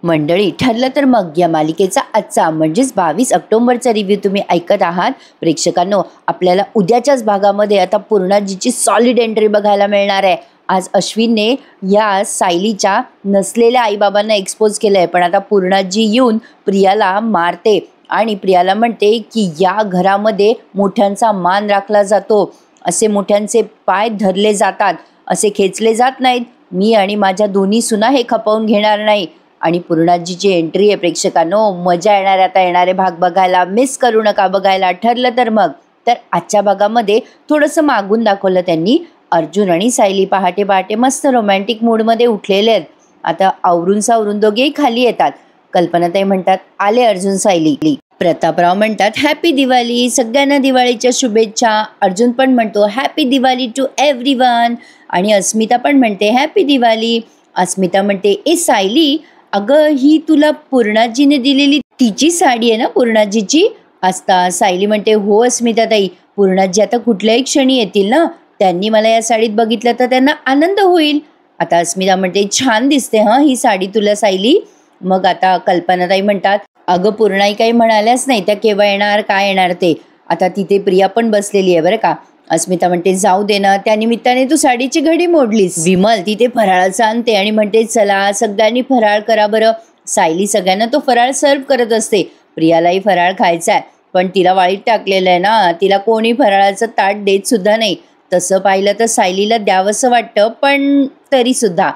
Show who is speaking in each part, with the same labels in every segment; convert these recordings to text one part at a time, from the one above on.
Speaker 1: मंडळी, ठरलं तर मग या मालिकेचा आजचा म्हणजेच 22 ऑक्टोबरचा रिव्ह्यू तुम्ही ऐकत आहात. प्रेक्षकांनो, आपल्याला उद्याच्याच भागामध्ये आता पूर्णाजीची सॉलिड एंट्री बघायला मिळणार आहे. आज अश्विनने या सायलीच्या नसलेल्या आईबाबांना एक्सपोज केलं आहे, पण आता पूर्णाजी येऊन प्रियाला मारते आणि प्रियाला म्हणते की या घरामध्ये मोठ्यांचा मान राखला जातो, असे मोठ्यांचे पाय धरले जातात, असे खेचले जात नाहीत. मी आणि माझ्या दोन्ही सुना हे खपवून घेणार नाही. आणि पूर्णाजीची एंट्री आहे प्रेक्षकांनो. मजा येणार आता येणारे भाग बघायला. मिस करू नका बघायला. ठरलं तर मग. तर आजच्या भागामध्ये थोडंसं मागून दाखवलं त्यांनी. अर्जुन आणि सायली पहाटे पहाटे मस्त रोमॅन्टिक मूडमध्ये उठलेले आहेत. आता आवरून सावरून दोघेही खाली येतात. कल्पनाताई म्हणतात, आले अर्जुन सायली. प्रतापराव म्हणतात, हॅपी दिवाळी, सगळ्यांना दिवाळीच्या शुभेच्छा. अर्जुन पण म्हणतो हॅपी दिवाळी टू एव्हरीवन. आणि अस्मिता पण म्हणते हॅपी दिवाळी. अस्मिता म्हणते, ए सायली, अगं ही तुला पूर्णाजीने दिलेली तिची साडी आहे ना पूर्णाजीची? असता सायली म्हणते, हो अस्मिता ताई, पूर्णाजी आता कुठल्याही क्षणी येतील ना, त्यांनी मला या साडीत बघितलं तर त्यांना आनंद होईल. आता अस्मिता म्हणते, छान दिसते हां ही साडी तुला सायली. मग आता कल्पनाताई म्हणतात, अगं पूर्णाई काही म्हणाल्याच नाही, त्या केव्हा येणार काय येणार ते. आता तिथे प्रिया पण बसलेली आहे बरं का. अस्मिता म्हणते, जाऊ दे ना, त्यानिमित्ताने तू साडीची घडी मोडलीस. विमल तिथे फराळाचं आणते आणि म्हणते, चला सगळ्यांनी फराळ करा बरं. सायली सगळ्यांना तो फराळ सर्व करत असते. प्रियालाही फराळ खायचा आहे, पण तिला वाळीत टाकलेलं आहे ना, तिला कोणी फराळाचं ताट देत सुद्धा नाही. तसं पाहिलं तर सायलीला द्यावंसं वाटतं, पण तरी सुद्धा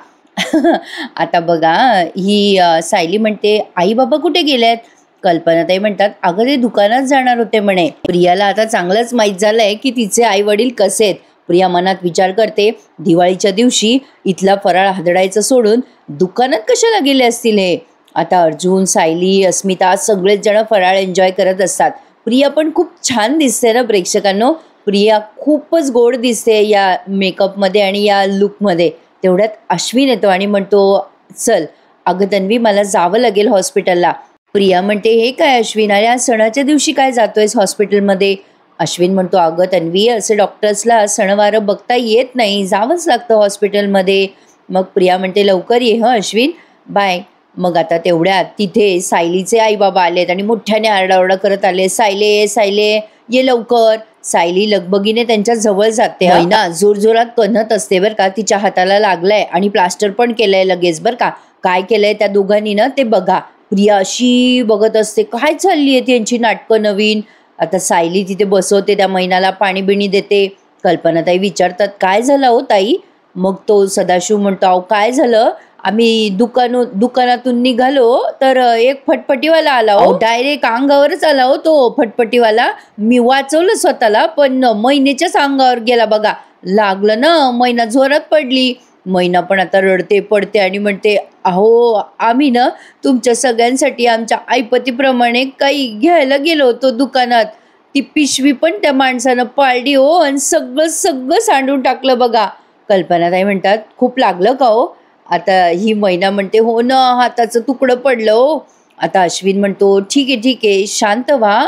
Speaker 1: आता बघा ही सायली म्हणते, आई बाबा कुठे गेलेत? कल्पनाताई म्हणतात, अगं ते दुकानात जाणार होते म्हणे. प्रियाला आता चांगलंच माहीत झालंय की तिचे आई वडील कसे आहेत. प्रिया मनात विचार करते, दिवाळीच्या दिवशी इथला फराळ हादडायचं सोडून दुकानात कशाला गेले असतील हे. आता अर्जुन, सायली, अस्मिता सगळेच जण फराळ एन्जॉय करत असतात. प्रिया पण खूप छान दिसते ना प्रेक्षकांनो. प्रिया खूपच गोड दिसते या मेकअपमध्ये आणि या लुकमध्ये. तेवढ्यात अश्विन येतो आणि म्हणतो, चल अगं तन्वी, मला जावं लागेल हॉस्पिटलला. प्रिया म्हणते, हे काय अश्विन, अरे आज सणाच्या दिवशी काय जातोयस हॉस्पिटलमध्ये? अश्विन म्हणतो, अगं तन्वी, असे डॉक्टर्सला सणवार बघता येत नाही, जावंच लागतं हॉस्पिटलमध्ये. मग प्रिया म्हणते, लवकर ये हं अश्विन, बाय. मग आता तेवढ्यात तिथे सायलीचे आई बाबा आलेत आणि मोठ्याने आरडाओरडा करत आले, सायले सायले ये लवकर. सायली लगबगीने त्यांच्या जवळ जाते. मैना जोरजोरात कणत असते बरं का. तिच्या हाताला लागलंय आणि प्लास्टर पण केलंय लगेच बरं का. काय केलंय त्या दोघांनी ना ते बघा. प्रिया अशी बघत असते, काय चालली आहे त्यांची नाटकं नवीन. आता सायली तिथे बसवते, त्या मैनाला पाणी बिणी देते. कल्पनाताई विचारतात, काय झालं हो ताई? मग तो सदाशिव म्हणतो, अहो काय झालं, आम्ही दुकानातून निघालो तर एक फटफटीवाला आला हो, डायरेक्ट अंगावरच आला हो तो फटफटीवाला. मी वाचवलं स्वतःला, पण मैनेच्याच अंगावर गेला बघा. लागलं ना, मैना जोरात पडली. मैना पण आता रडते पडते आणि म्हणते, अहो आम्ही ना तुमच्या सगळ्यांसाठी आमच्या ऐपतीप्रमाणे काही घ्यायला गेलो होतो दुकानात. ती पिशवी पण त्या माणसानं पाळली हो आणि सगळं सांडून टाकलं बघा. कल्पनाताई म्हणतात, खूप लागलं का हो? आता ही मैना म्हणते, हो ना, हाताचं तुकडं पडलं हो. आता अश्विन म्हणतो, ठीक आहे शांत व्हा,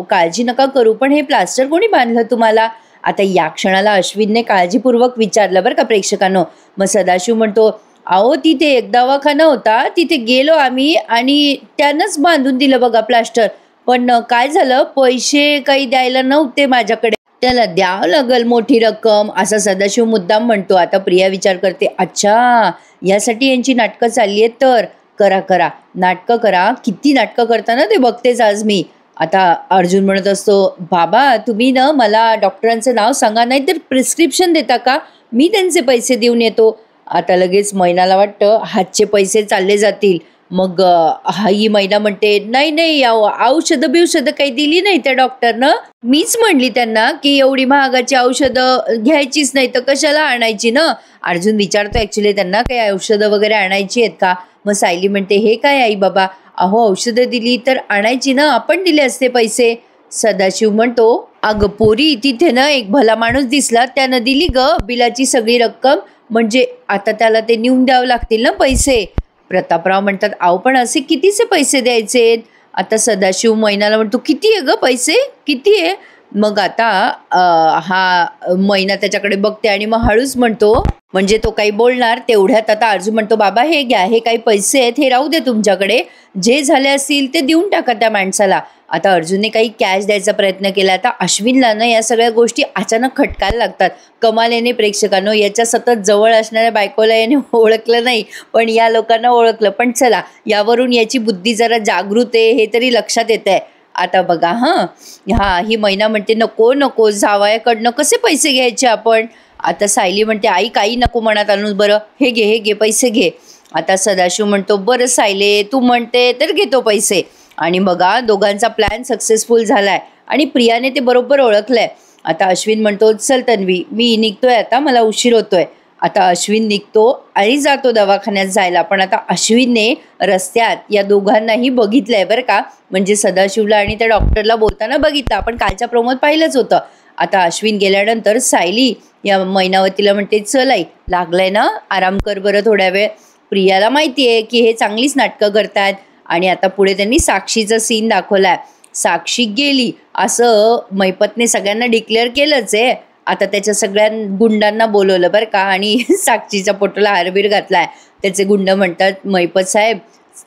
Speaker 1: काळजी नका करू, पण हे प्लास्टर कोणी बांधलं तुम्हाला? आता या क्षणाला अश्विनने काळजीपूर्वक विचारलं बरं का प्रेक्षकांनो. मग सदाशिव म्हणतो, अहो तिथे एक दवाखाना होता, तिथे गेलो आम्ही आणि त्यानंच बांधून दिलं बघा प्लास्टर. पण काय झालं, पैसे काही द्यायला नव्हते माझ्याकडे, त्याला द्यावं लागल मोठी रक्कम, असा सदाशिव मुद्दाम म्हणतो. आता प्रिया विचार करते, अच्छा यासाठी यांची नाटकं चालली आहेत, तर करा नाटकं करा. किती नाटकं करताना ते बघतेच आज मी. आता अर्जुन म्हणत असतो, बाबा तुम्ही ना मला डॉक्टरांचं नाव सांगा, नाही तर प्रिस्क्रिप्शन देता का, मी त्यांचे पैसे देऊन येतो. आता लगेच मैनाला वाटतं हातचे पैसे चालले जातील. मग ही मैना म्हणते, नाही औषधं बिवषधं काही दिली नाही त्या डॉक्टरनं, मीच म्हणली त्यांना की एवढी महागाची औषधं घ्यायचीच नाही तर कशाला आणायची ना. अर्जुन विचारतो ॲक्च्युली त्यांना काही औषधं वगैरे आणायची आहेत का. मग सायली म्हणते, हे काय आई बाबा, अहो औषधं दिली तर आणायची ना, आपण दिले असते पैसे. सदाशिव म्हणतो, अगं पोरी, तिथे ना एक भला माणूस दिसला, त्यानं दिली ग बिलाची सगळी रक्कम, म्हणजे आता त्याला ते नेऊन द्यावं लागतील ना पैसे. प्रतापराव म्हणतात, अहो पण असे कितीचे पैसे द्यायचे? आता सदाशिव मैनाला म्हणतो, किती आहे ग पैसे, किती आहे? मग आता हा मैना त्याच्याकडे बघते आणि मग हळूच म्हणतो, म्हणजे तो काही बोलणार तेवढ्यात आता अर्जुन म्हणतो, बाबा हे घ्या, हे काही पैसे आहेत, हे राहू दे तुमच्याकडे, जे झाले असतील ते देऊन टाका त्या माणसाला. आता अर्जुनने काही कॅश द्यायचा प्रयत्न केला. आता अश्विनला ना या सगळ्या गोष्टी अचानक खटकायला लागतात. कमालेने प्रेक्षकांनो, याच्या सतत जवळ असणाऱ्या बायकोला याने ओळखलं नाही, पण या लोकांना ओळखलं. पण चला, यावरून याची बुद्धी जरा जागृत आहे हे तरी लक्षात येत आहे. आता बघा ही मैना म्हणते, नको नको, जावयाकडनं कसे पैसे घ्यायचे आपण. आता सायली म्हणते, आई काही नको मनात आणून, बरं हे घे पैसे घे. आता सदाशिव म्हणतो, बरं सायले तू म्हणते तर घेतो पैसे. आणि बघा दोघांचा प्लॅन सक्सेसफुल झालाय आणि प्रियाने ते बरोबर ओळखलंय. आता अश्विन म्हणतो, चल तन्वी मी निघतोय आता, मला उशीर होतोय. आता अश्विन निघतो आणि जातो दवाखान्यात जायला. पण आता अश्विनने रस्त्यात या दोघांनाही बघितलंय बरं का, म्हणजे सदाशिवला आणि त्या डॉक्टरला बोलताना बघितलं. आपण कालच्या प्रोमोत पाहिलंच होतं. आता अश्विन गेल्यानंतर सायली या मैनावतीला म्हणते, चल आई लागलंय ना, आराम कर बरं थोड्या वेळ. प्रियाला माहिती आहे की हे चांगलीच नाटकं करतायत. आणि आता पुढे त्यांनी साक्षीचा सीन दाखवलाय. साक्षी गेली असं मैपतने सगळ्यांना डिक्लेअर केलंच आहे. आता त्याच्या सगळ्या गुंडांना बोलवलं बरं का आणि साक्षीच्या पोटाला हारबीर घातलाय. त्याचे गुंड म्हणतात, मैपत साहेब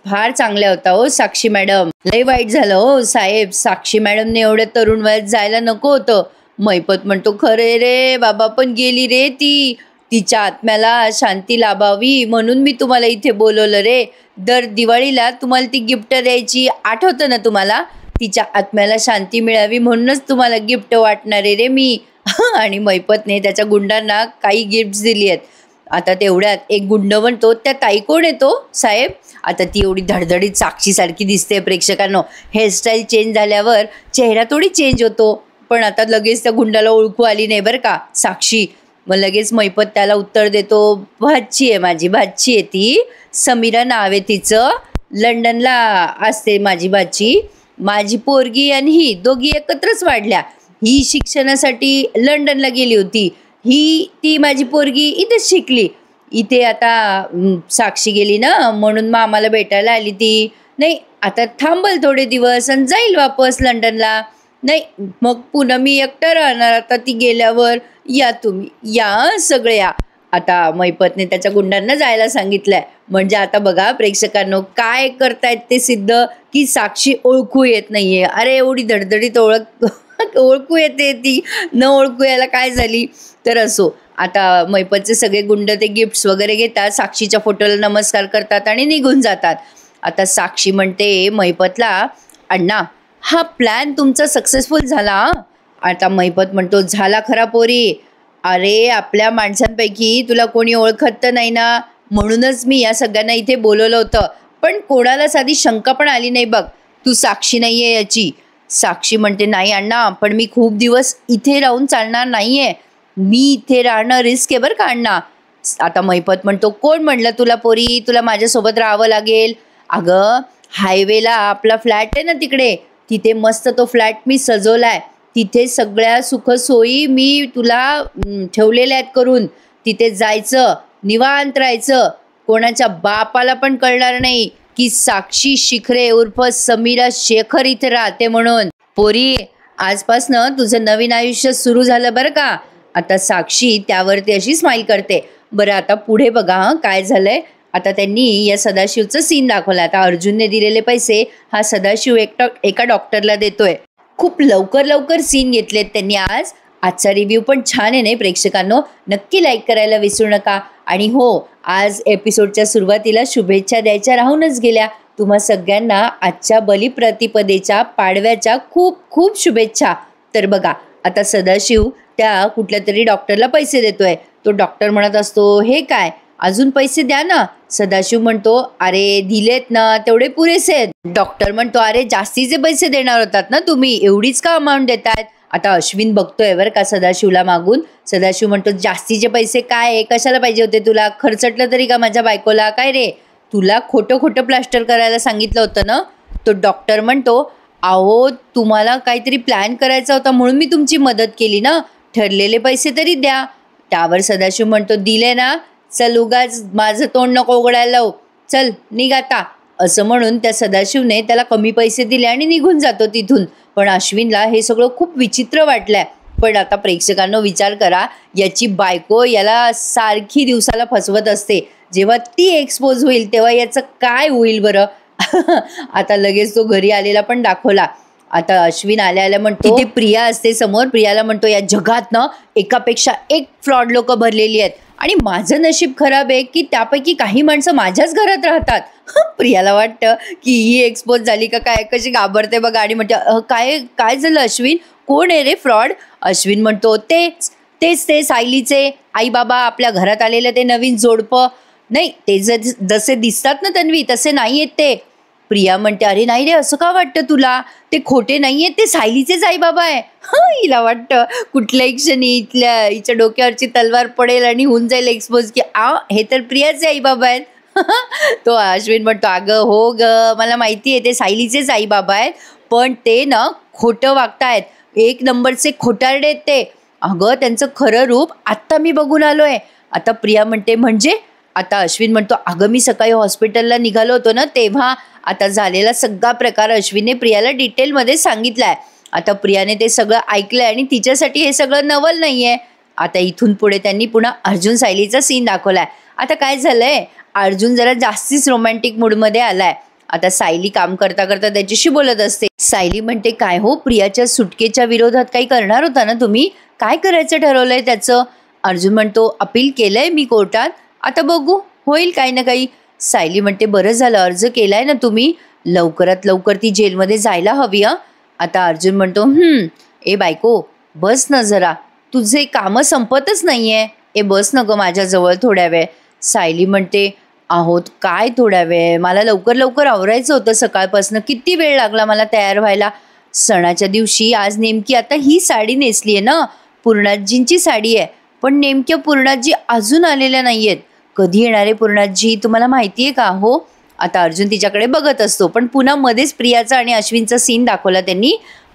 Speaker 1: फार चांगल्या होता हो साक्षी मॅडम, लय वाईट झालं हो साहेब, साक्षी मॅडमने एवढ्या तरुण वयात जायला नको होतं. मैपत म्हणतो, खरे रे बाबा, पण गेली रे ती, तिच्या आत्म्याला शांती लाभावी म्हणून मी तुम्हाला इथे बोलवलं रे. दर दिवाळीला तुम्हाला ती गिफ्ट द्यायची, आठवतं ना तुम्हाला, तिच्या आत्म्याला शांती मिळावी म्हणूनच तुम्हाला गिफ्ट वाटणारे रे मी. आणि मैपतने त्याच्या गुंडांना काही गिफ्ट्स दिली आहेत. आता तेवढ्यात एक गुंड म्हणतो, त्या ताई कोण येतो साहेब. आता ती एवढी धडधडीत साक्षीसारखी दिसते प्रेक्षकांनो. हेअरस्टाईल चेंज झाल्यावर चेहरा थोडी चेंज होतो, पण आता लगेच त्या गुंडाला ओळखू आली नाही बरं का साक्षी. मग लगेच मैपत त्याला उत्तर देतो, भाची आहे माझी, भाची आहे ती, समीरा नाव आहे तिचं, लंडनला असते माझी भाची. माझी पोरगी आणि ही दोघी एकत्रच वाढल्या. ही शिक्षणासाठी लंडनला गेली होती, ती माझी पोरगी इथेच शिकली. इथे आता साक्षी गेली ना म्हणून मग आम्हाला भेटायला आली ती. नाही आता थांबल थोडे दिवस आणि जाईल वापस लंडनला. नाही मग पुन्हा मी एकटं राहणार आता ती गेल्यावर. या तुम्ही या सगळे या. आता मैपतने त्याच्या गुंडांना जायला सांगितलंय. म्हणजे आता बघा प्रेक्षकांनो काय करतायत ते सिद्ध, की साक्षी ओळखू येत नाहीये. अरे एवढी धडधडीत ओळखू येते ती, न ओळखू यायला काय झाली. तर असो, आता मैपतचे सगळे गुंड ते गिफ्ट्स वगैरे घेतात, साक्षीच्या फोटोला नमस्कार करतात आणि निघून जातात. आता साक्षी म्हणते मैपतला, अण्णा हा प्लॅन तुमचा सक्सेसफुल झाला. आता मैपत म्हणतो, झाला खरा पोरी. अरे आपल्या माणसांपैकी तुला कोणी ओळखत तर नाही ना, म्हणूनच मी या सगळ्यांना इथे बोलवलं होतं. पण कोणाला साधी शंका पण आली नाही बघ, तू साक्षी नाही आहे याची. साक्षी म्हणते, नाही अण्णा, पण मी खूप दिवस इथे राहून चालणार नाही आहे, मी इथे राहणं रिस्क आहे बरं का अण्णा. आता मैपत म्हणतो, कोण म्हणलं तुला पोरी तुला माझ्यासोबत राहावं लागेल. अगं हायवेला आपला फ्लॅट आहे ना तिकडे, तिथे मस्त तो फ्लॅट मी सजवलाय. तिथे सगळ्या सुखसोयी मी तुला ठेवलेल्या आहेत करून. तिथे जायचं, निवांत राहायचं, कोणाच्या बापाला पण कळणार नाही की साक्षी शिखरे उर्फ समीरा शेखर इथे राहते म्हणून. पोरी आजपासनं तुझं नवीन आयुष्य सुरू झालं बरं का. आता साक्षी त्यावरती अशी स्माईल करते. बरं आता पुढे बघा काय झालंय. आता त्यांनी या सदाशिवचं सीन दाखवलं. आता अर्जुनने दिलेले पैसे हा सदाशिव एका डॉक्टरला देतोय. खूप लवकर सीन घेतलेत त्यांनी आज. आजचा रिव्ह्यू पण छान आहे नाही प्रेक्षकांनो, नक्की लाईक करायला विसरू नका. आणि हो, आज एपिसोडच्या सुरुवातीला शुभेच्छा द्यायच्या राहूनच गेल्या. तुम्हा सगळ्यांना आजच्या बलिप्रतिपदेच्या पाडव्याच्या खूप खूप शुभेच्छा. तर बघा आता सदाशिव त्या कुठल्या तरी डॉक्टरला पैसे देतोय. तो डॉक्टर म्हणत असतो, हे काय अजून पैसे द्या ना. सदाशिव म्हणतो, अरे दिलेत ना तेवढे पुरेसे आहेत. डॉक्टर म्हणतो, अरे जास्तीचे पैसे देणार होतात ना तुम्ही, एवढीच का अमाऊंट देतायत. आता अश्विन बघतोय बरं का सदाशिवला मागून. सदाशिव म्हणतो, जास्तीचे पैसे काय, कशाला पाहिजे होते तुला, खर्चटलं तरी का माझ्या बायकोला काय रे, तुला खोटं प्लास्टर करायला सांगितलं होतं ना. तो डॉक्टर म्हणतो, अहो तुम्हाला काहीतरी प्लॅन करायचा होता म्हणून मी तुमची मदत केली ना, ठरलेले पैसे तरी द्या. त्यावर सदाशिव म्हणतो, दिले ना, चल उगाच माझं तोंड नको उघडायला लावू, चल निघ आता. असं म्हणून त्या सदाशिवने त्याला कमी पैसे दिले आणि निघून जातो तिथून. पण अश्विनला हे सगळं खूप विचित्र वाटलंय. पण आता प्रेक्षकांनो विचार करा, याची बायको याला सारखी दिवसाला फसवत असते. जेव्हा ती एक्सपोज होईल तेव्हा याचं काय होईल बरं? आता लगेच तो घरी आलेला पण दाखवला. आता अश्विन आल्या म्हणतो, तिथे प्रिया असते समोर. प्रियाला म्हणतो, या जगात ना एकापेक्षा एक फ्रॉड लोक भरलेली आहेत आणि माझं नशीब खराब आहे की त्यापैकी काही माणसं माझ्याच घरात राहतात. प्रियाला वाटतं की ही एक्सपोज झाली का काय, कशी घाबरते बघा आणि म्हणते, काय काय झालं अश्विन, कोण आहे रे फ्रॉड? अश्विन म्हणतो, तेच तेच ते सायलीचे आई बाबा आपल्या घरात आलेलं ते नवीन जोडपं. नाही, ते जसे दिसतात ना तन्वी तसे नाही आहेत ते. प्रिया म्हणते, अरे नाही रे, असं का वाटतं तुला? ते खोटे नाही आहेत, ते सायलीचेच आई बाबा आहे. हिला वाटतं कुठल्याही क्षणी हिच्या डोक्यावरची तलवार पडेल आणि होऊन जाईल एक्सपोज की हे तर प्रियाचे आई बाबा आहेत. तो अश्विन म्हणतो, अगं हो ग, मला माहिती आहे ते सायलीचेच आई बाबा आहेत, पण ते ना खोटं वागतायत, एक नंबरचे खोटारडे आहेत ते. अगं त्यांचं खरं रूप आत्ता मी बघून आलोय. आता प्रिया म्हणते, म्हणजे? आता अश्विन म्हणतो, अगं मी सकाळी हॉस्पिटलला निघालो होतो ना तेव्हा आता झालेला सगळा प्रकार अश्विनने प्रियाला डिटेलमध्ये सांगितलाय. आता प्रियाने ते सगळं ऐकलंय आणि तिच्यासाठी हे सगळं नवल नाहीये. आता इथून पुढे त्यांनी पुन्हा अर्जुन सायलीचा सीन दाखवलाय. आता काय झालंय, अर्जुन जरा जास्तीच रोमॅन्टिक मूडमध्ये आलाय. आता सायली काम करता करता त्याच्याशी बोलत असते. सायली म्हणते, काय हो, प्रियाच्या सुटकेच्या विरोधात काही करणार होता ना तुम्ही? काय करायचं ठरवलंय त्याचं? अर्जुन म्हणतो, अपील केलंय मी कोर्टात, आता बघू होईल काही ना काही. सायली म्हणते, बरं झालं अर्ज केलाय ना तुम्ही, लवकरात लवकर ती जेलमध्ये जायला हवी. आता अर्जुन म्हणतो, ए बायको बस ना जरा, तुझे कामं संपतच नाहीये, बस न ग माझ्याजवळ थोड्या वेळ. सायली म्हणते, आहोत काय थोड्या वेळ, मला लवकर लवकर आवरायचं होतं, सकाळपासून किती वेळ लागला मला तयार व्हायला. सणाच्या दिवशी आज नेमकी आता ही साडी नेसली आहे ना, पूर्णाजींची साडी आहे, पण नेमक्या पूर्णाजी अजून आलेल्या नाहीयेत. कधी येणारे पूर्णाजी तुम्हाला माहिती आहे का? हो. आता अर्जुन तिच्याकडे बघत असतो, पण पुन्हा मध्येच प्रियाचा आणि अश्विनचा सीन दाखवला त्यांनी.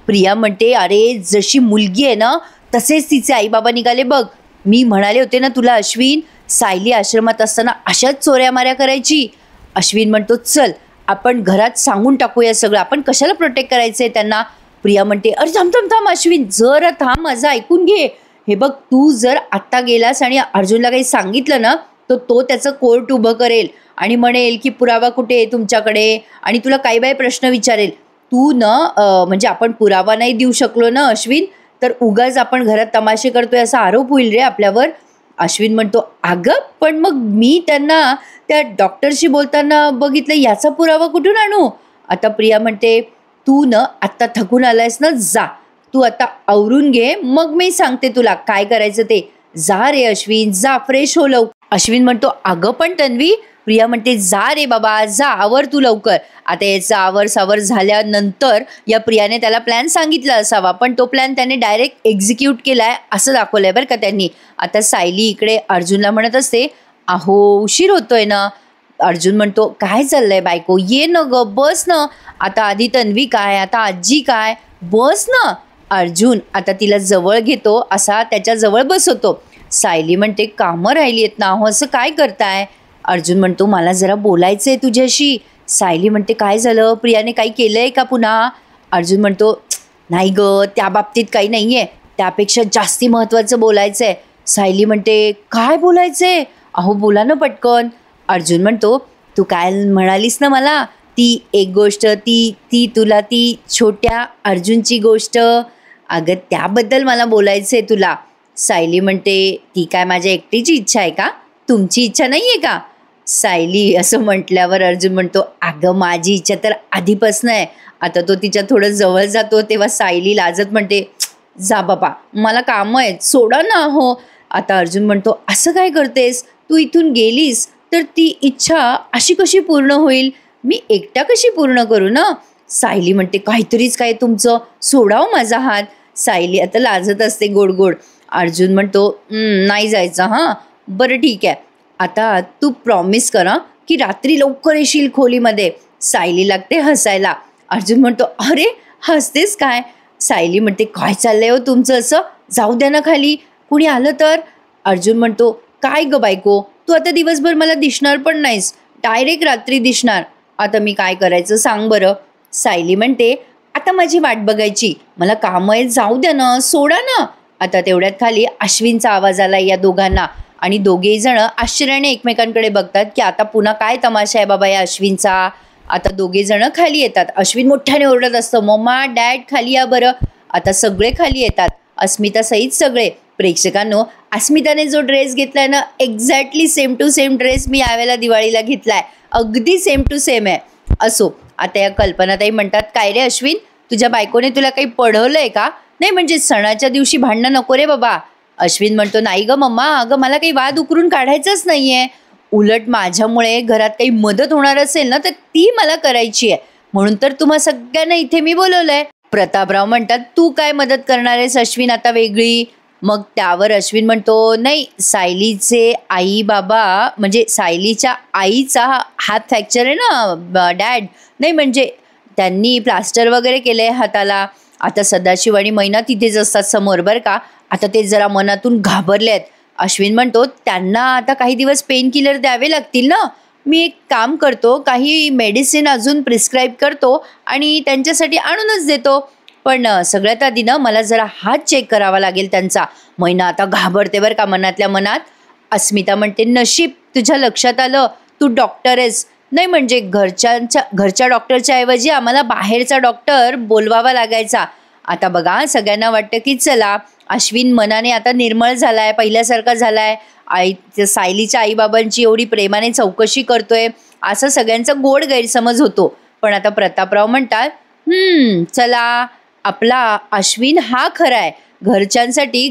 Speaker 1: प्रिया म्हणते, अरे जशी मुलगी आहे ना तसेच तिचे आई बाबा निघाले बघ. मी म्हणाले होते ना तुला अश्विन, सायली आश्रमात असताना अशाच चोऱ्या माऱ्या करायची. अश्विन म्हणतो, चल आपण घरात सांगून टाकूया सगळं, आपण कशाला प्रोटेक्ट करायचंय त्यांना. प्रिया म्हणते, अरे थांब थांब थांब अश्विन, जरा थांब, माझं ऐकून घे. हे बघ, तू जर आत्ता गेलास आणि अर्जुनला काही सांगितलं ना तर तो त्याचं कोर्ट उभं करेल आणि म्हणेल की पुरावा कुठे आहे तुमच्याकडे, आणि तुला काही बाय प्रश्न विचारेल. तू म्हणजे आपण पुरावा नाही देऊ शकलो ना अश्विन, तर उगाच आपण घरात तमाशे करतोय असा आरोप होईल रे आपल्यावर. अश्विन म्हणतो, अगं पण मग मी त्यांना त्या डॉक्टरशी बोलताना बघितलं, याचा पुरावा कुठून आणू? आता प्रिया म्हणते, तू आत्ता थकून आलायस ना, जा तू आता आवरून घे, मग मी सांगते तुला काय करायचं ते. जा रे अश्विन, जा फ्रेश हो लवकर. अश्विन म्हणतो, अगं पण तन्वी. प्रिया म्हणते, जा रे बाबा, जा आवर तू लवकर. आता याचा आवर सावर झाल्यानंतर या प्रियाने त्याला प्लॅन सांगितला असावा, पण तो प्लॅन त्याने डायरेक्ट एक्झिक्यूट केलाय असं दाखवलंय बरं का त्यांनी. आता सायली इकडे अर्जुनला म्हणत असते, अहो उशीर होतोय ना. अर्जुन म्हणतो, काय चाललंय बायको, ये न ग, बस ना. आता आधी तन्वी काय, आता आजी काय, बस ना. अर्जुन आता तिला जवळ घेतो, असा त्याच्या जवळ बसवतो. सायली म्हणते, कामं राहिली आहेत ना हो, असं काय करताय? अर्जुन म्हणतो, मला जरा बोलायचंय तुझ्याशी. सायली म्हणते, काय झालं, प्रियाने काही केलंय का पुन्हा? अर्जुन म्हणतो, नाही ग, त्या बाबतीत काही नाहीये, त्यापेक्षा जास्ती महत्त्वाचं बोलायचंय. सायली म्हणते, काय बोलायचंय? अहो बोला ना पटकन. अर्जुन म्हणतो, तू काय म्हणालीस ना मला, ती एक गोष्ट, ती तुला ती छोट्या अर्जुनची गोष्ट, अगं त्याबद्दल मला बोलायचंय तुला. सायली म्हणते, ती काय माझ्या एकटीची इच्छा आहे का, तुमची इच्छा नाही आहे का? सायली असं म्हटल्यावर अर्जुन म्हणतो, अगं माझी इच्छा तर आधीपासून आहे. आता तो तिच्या थोडं जवळ जातो तेव्हा सायली लाजत म्हणते, जा बाबा, मला कामं आहेत, सोडा ना हो. आता अर्जुन म्हणतो, असं काय करतेस, तू इथून गेलीस तर ती इच्छा अशी कशी पूर्ण होईल, मी एकटा कशी पूर्ण करू ना. सायली म्हणते, काहीतरीच काय तुमचं, सोडाव माझा हात. सायली आता लाजत असते गोड गोड. अर्जुन म्हणतो, नाही जायचं. हां बरं ठीक आहे, आता तू प्रॉमिस कर की रात्री लवकर येशील खोलीमध्ये. सायली लागते हसायला. अर्जुन म्हणतो, अरे हसतेस काय? सायली म्हणते, काय चाललंय हो तुमचं असं, जाऊ द्या ना खाली, कुणी आलं तर. अर्जुन म्हणतो, काय ग बायको, तू आता दिवसभर मला दिसणार पण नाहीस, डायरेक्ट रात्री दिसणार, आता मी काय करायचं सांग बरं. सायली म्हणते, आता माझी वाट बघायची, मला कामं आहेत, जाऊ द्या ना, सोडा ना. आता तेवढ्यात खाली अश्विनचा आवाज आला या दोघांना आणि दोघेही जण आश्चर्याने एकमेकांकडे बघतात की आता पुन्हा काय तमाशा आहे बाबा या अश्विनचा. आता दोघे जण खाली येतात. अश्विन मोठ्याने ओरडत असतो, मम्मा डॅड खाली या बरं. आता सगळे खाली येतात, अस्मिता सहित सगळे. प्रेक्षकांनो, अस्मिताने जो ड्रेस घेतलाय ना, exactly same to same dress मी यावेळेला दिवाळीला घेतलाय. अगदी सेम टू सेम आहे. असो, आता या कल्पनाताई म्हणतात, काय रे अश्विन, तुझ्या बायकोने तुला काही पढवलंय का? नाही म्हणजे सणाच्या दिवशी भांडणं नको रे बाबा. अश्विन म्हणतो, नाही ग मम्मा, अगं मला काही वाद उकरून काढायचंच नाहीये. उलट माझ्यामुळे घरात काही मदत होणार असेल ना तर ती मला करायची आहे, म्हणून तर तुम्हा सगळ्यांना इथे मी बोलवलंय. प्रतापराव म्हणतात, तू काय मदत करणार आहेस अश्विन आता वेगळी? मग त्यावर अश्विन म्हणतो, नाही सायलीचे आई बाबा म्हणजे सायलीच्या आईचा हात फ्रॅक्चर आहे ना डॅड, नाही म्हणजे त्यांनी प्लास्टर वगैरे केलंय हाताला. आता सदाशिव आणि मैना तिथेच असतात समोर बरं का. आता ते जरा मनातून घाबरलेत. अश्विन म्हणतो, त्यांना आता काही दिवस पेन किलर द्यावे लागतील ना, मी एक काम करतो, काही मेडिसिन अजून प्रिस्क्राईब करतो आणि त्यांच्यासाठी आणूनच देतो. पण सगळ्यात आधी ना मला जरा हात चेक करावा लागेल त्यांचा. मैना आता घाबरते बरं का मनातल्या मनात. अस्मिता म्हणते, नशीब तुझ्या लक्षात आलं, तू डॉक्टर आहेस. नाही म्हणजे घरच्या डॉक्टरच्या ऐवजी आम्हाला बाहेरचा डॉक्टर बोलवावा लागायचा. आता बघा सगळ्यांना वाटतं की चला अश्विन मनाने आता निर्मळ झालाय, पहिल्यासारखा झालाय, सायलीच्या आईबाबांची एवढी प्रेमाने चौकशी करतोय, असं सगळ्यांचा गोड गैरसमज होतो. पण आता प्रतापराव म्हणतात, चला आपला अश्विन हा खरा आहे. घरच्यांसाठी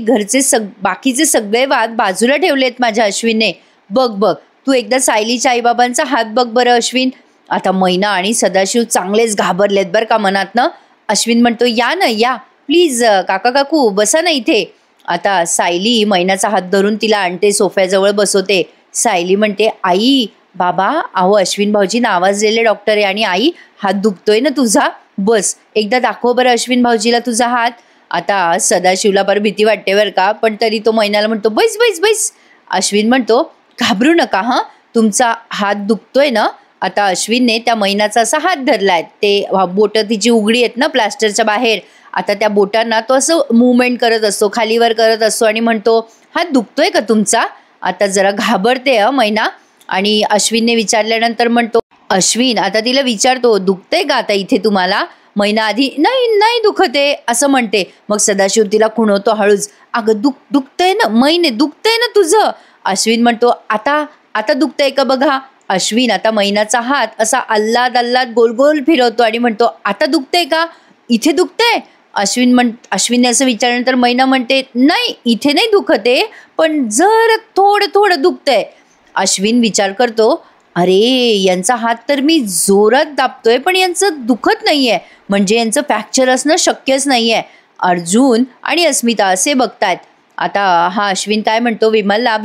Speaker 1: बाकीचे सगळे वाद बाजूला ठेवलेत माझ्या अश्विनने. बघ तू एकदा सायलीच्या आईबाबांचा हात बघ बरं अश्विन. आता मैना आणि सदाशिव चांगलेच घाबरलेत बरं का मनातनं. अश्विन म्हणतो, या ना या प्लीज, काका काकू बसा ना इथे. आता सायली मैनाचा हात धरून तिला आणते, सोफ्याजवळ बसवते. सायली म्हणते, आई बाबा, अहो अश्विन भाऊजी नावाजलेले डॉक्टर आहे आणि आई हात दुखतोय ना तुझा, बस एकदा दाखव बरं अश्विन भाऊजीला तुझा हात. आता सदाशिवला बरं भीती वाटते बरं का, पण तरी तो मैनाला म्हणतो, बैस बैस बैस. अश्विन म्हणतो, घाबरू नका हां, तुमचा हात दुखतोय ना. आता अश्विनने त्या मैनाचा असा हात धरलाय, ते बोटं तिची उघडी आहेत ना प्लास्टरच्या बाहेर. आता त्या बोटांना तो असं मुवमेंट करत असतो, खालीवर करत असतो आणि म्हणतो, हात दुखतोय का तुमचा? आता जरा घाबरते मैना आणि अश्विनने विचारल्यानंतर म्हणतो, अश्विन आता तिला विचारतो, दुखतंय का आता इथे तुम्हाला? मैना आधी नाही नाही दुखते असं म्हणते. मग सदाशिव तिला खुणवतो हळूच, अगं दुखतंय ना मैने, दुखतंय ना तुझं. अश्विन म्हणतो, आता दुखतंय का बघा. अश्विन आता मैनाचा हात असा अल्लाद गोल गोल फिरवतो आणि म्हणतो, आता दुखतंय का, इथे दुखतंय? अश्विनने असं विचारल्यानंतर मैना म्हणते, नाही इथे नाही दुखते, पण जर थोडं दुखतंय. अश्विन विचार करतो, अरे यांचा हात तर मी जोरात दाबतोय पण यांचं दुखत नाहीये, म्हणजे यांचं फ्रॅक्चर असणं शक्यच नाहीये. अर्जुन आणि अस्मिता असे बघतायत. आता हा अश्विन काय म्हणतो विमलला,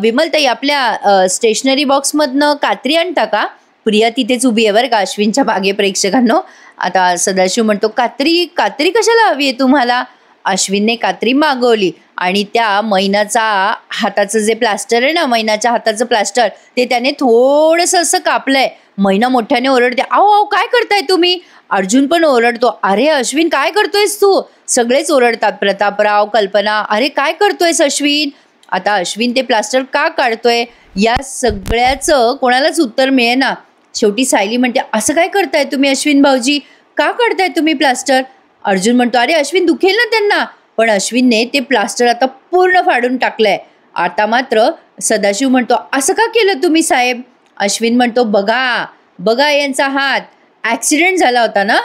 Speaker 1: विमल ताई आपल्या स्टेशनरी बॉक्समधनं कात्री आणता का? प्रिया तिथेच उभी आहे बरं का अश्विनच्या मागे. प्रेक्षकांनो, आता सदाशिव म्हणतो, कात्री कशाला हवी आहे तुम्हाला? अश्विनने कात्री मागवली आणि त्या मैनाचा हाताचं जे प्लास्टर आहे ना, मैनाच्या हाताचं प्लास्टर, ते त्याने थोडंसं असं कापलंय. मैना मोठ्याने ओरडते, आओ काय करताय तुम्ही? अर्जुन पण ओरडतो, अरे अश्विन काय करतोयस तू? सगळेच ओरडतात, प्रतापराव, कल्पना, अरे काय करतोयस अश्विन? आता अश्विन ते प्लास्टर का काढतोय या सगळ्याचं कोणालाच उत्तर मिळेना. शेवटी सायली म्हणते, असं काय करताय तुम्ही अश्विन भाऊजी, का काढताय तुम्ही प्लास्टर? अर्जुन म्हणतो, अरे अश्विन दुखेल ना त्यांना. पण अश्विनने ते प्लास्टर आता पूर्ण फाडून टाकलंय. आता मात्र सदाशिव म्हणतो, असं का केलं तुम्ही साहेब? अश्विन म्हणतो, बघा यांचा हात, ॲक्सिडेंट झाला होता ना.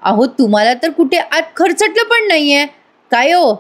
Speaker 1: अहो तुम्हाला तर कुठे आत खरचटलं पण नाहीये. काय हो,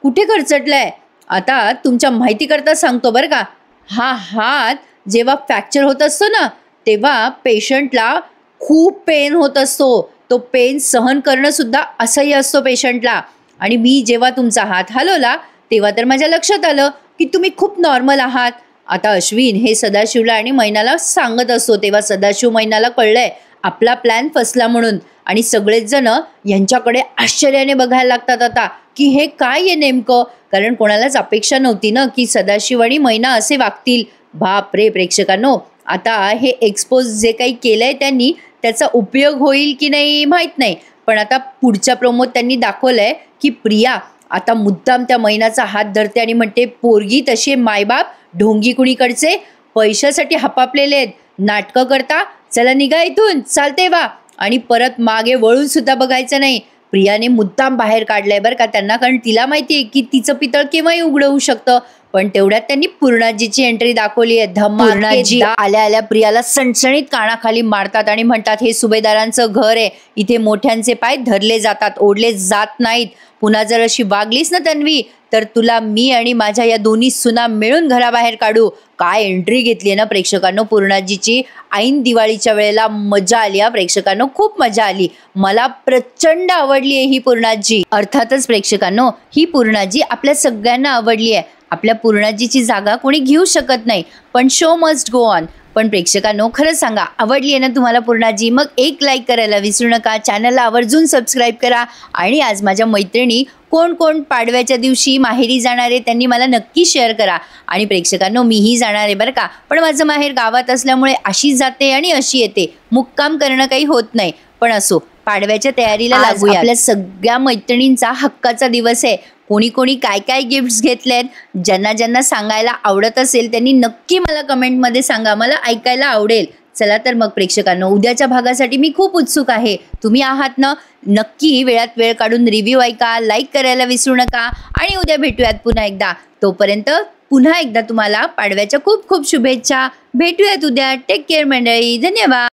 Speaker 1: कुठे खरचटलंय? आता तुमच्या माहितीकरता सांगतो बरं का, हा हात जेव्हा फ्रॅक्चर होत असतो ना, तेव्हा पेशंटला खूप पेन होत असतो. तो पेन सहन करणं सुद्धा असह्य असतो पेशंटला. आणि मी जेव्हा तुमचा हात हलवला तेव्हा तर माझ्या लक्षात आलं की तुम्ही खूप नॉर्मल आहात. आता अश्विन हे सदाशिवला आणि मैनाला सांगत असतो, तेव्हा सदाशिव मैनाला कळलंय आपला प्लॅन फसला म्हणून, आणि सगळेच जण यांच्याकडे आश्चर्याने बघायला लागतात आता की हे काय आहे नेमकं. कारण कोणालाच अपेक्षा नव्हती ना की सदाशिव आणि मैना असे वागतील. बाप रे प्रेक्षकांनो, आता हे एक्सपोज जे काही केलंय त्यांनी, त्याचा उपयोग होईल की नाही माहीत नाही. पण आता पुढच्या प्रोमोत त्यांनी दाखवलंय की प्रिया आता मुद्दाम त्या मैनाचा हात धरते आणि म्हणते, पोरगी तशी मायबाप ढोंगी कुणीकडचे, पैशासाठी हपापलेले आहेत, नाटकं करता, चला निघा इथून, चालते वा. आणि परत मागे वळून सुद्धा बघायचं नाही. प्रियाने मुद्दाम बाहेर काढलंय बरं का त्यांना, कारण तिला माहितीये की तिचं पितळ केव्हाही उघडं होऊ शकतं. पण तेवढ्यात त्यांनी पूर्णाजीची एंट्री दाखवली आहे. पूर्णाजी आल्या आल्या प्रियाला सणसणीत कानाखाली मारतात आणि म्हणतात, हे सुभेदारांचं घर आहे, इथे मोठ्यांचे पाय धरले जातात, ओढले जात नाहीत. पुन्हा जर अशी वागलीस ना तन्वी, तर तुला मी आणि माझ्या या दोन्ही सुना मिळून घराबाहेर काढू. काय एंट्री घेतली आहे ना प्रेक्षकांनो पूर्णाजीची. ऐन दिवाळीच्या वेळेला मजा आली हा प्रेक्षकांनो, खूप मजा आली. मला प्रचंड आवडली आहे ही पूर्णाजी. अर्थातच प्रेक्षकांनो, ही पूर्णाजी आपल्या सगळ्यांना आवडली आहे. आपल्या पूर्णाजीची जागा कोणी घेऊ शकत नाही, पण शो मस्ट गो ऑन. पण प्रेक्षकांनो, खरंच सांगा, आवडली आहे ना तुम्हाला पूर्णाजी? मग एक लाईक करायला विसरू नका, चॅनलला आवर्जून सबस्क्राईब करा. आणि आज माझ्या मैत्रिणी कोण कोण पाडव्याच्या दिवशी माहेरी जाणार आहे त्यांनी मला नक्की शेअर करा. आणि प्रेक्षकांनो, मीही जाणार आहे बरं का, पण माझं माहेर गावात असल्यामुळे अशी जाते आणि अशी येते, मुक्काम करणं काही होत नाही. पण असो, पाडव्याच्या तयारीला लागूया. आपल्या सगळ्या मैत्रिणींचा हक्काचा दिवस आहे. कोणी कोणी काय काय गिफ्ट्स घेतलेत, ज्यांना ज्यांना सांगायला आवडत असेल त्यांनी नक्की मला कमेंटमध्ये सांगा, मला ऐकायला आवडेल. चला तर मग प्रेक्षकांनो, उद्याच्या भागासाठी मी खूप उत्सुक आहे. तुम्ही आहात ना? नक्की वेळात वेळ काढून रिव्ह्यू ऐका, लाईक करायला विसरू नका. आणि उद्या भेटूयात पुन्हा एकदा. तोपर्यंत पुन्हा एकदा तुम्हाला पाडव्याच्या खूप खूप शुभेच्छा. भेटूयात उद्या. टेक केअर मंडळी, धन्यवाद.